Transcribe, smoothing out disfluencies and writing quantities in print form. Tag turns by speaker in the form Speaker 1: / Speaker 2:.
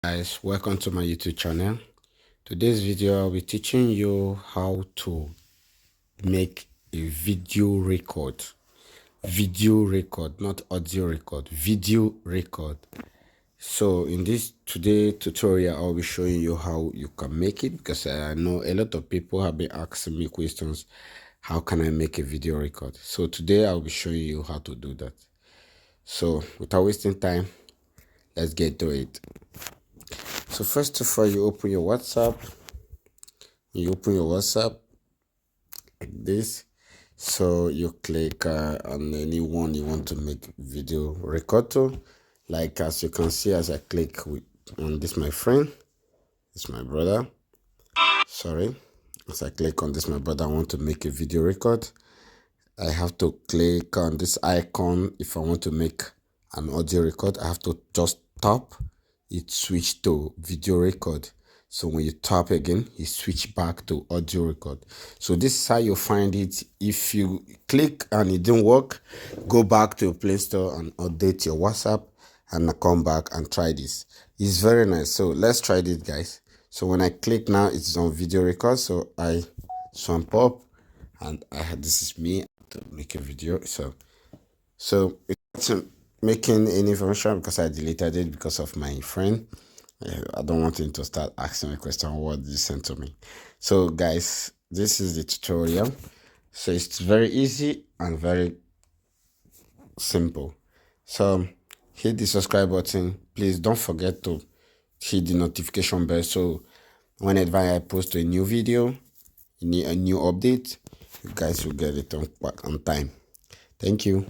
Speaker 1: Guys, welcome to my YouTube channel. Today's video I'll be teaching you how to make a video record, not audio record, video record. So in this today tutorial I'll be showing you how you can make it, because I know a lot of people have been asking me questions, how can I make a video record? So today I'll be showing you how to do that. So without wasting time, let's get to it. So first of all, you open your WhatsApp like this. So you click on anyone you want to make video record to. Like as you can see, as I click on this, my friend, this my brother, sorry, as I click on this, my brother, I want to make a video record. I have to click on this icon. If I want to make an audio record, I have to just tap it, switch to video record. So when you tap again, you switch back to audio record. So this is how you find it. If you click and it didn't work, go back to your Play Store and update your WhatsApp and come back and try this. It's very nice. So let's try this, guys. So when I click now, it's on video record. So I swamp up and this is me to make a video. So it's not making any information because I deleted it because of my friend. I don't want him to start asking me a question, what did you send to me? So guys, this is the tutorial. So it's very easy and very simple. So hit the subscribe button. Please don't forget to hit the notification bell, so whenever I post a new video, a new update, you guys will get it on time. Thank you.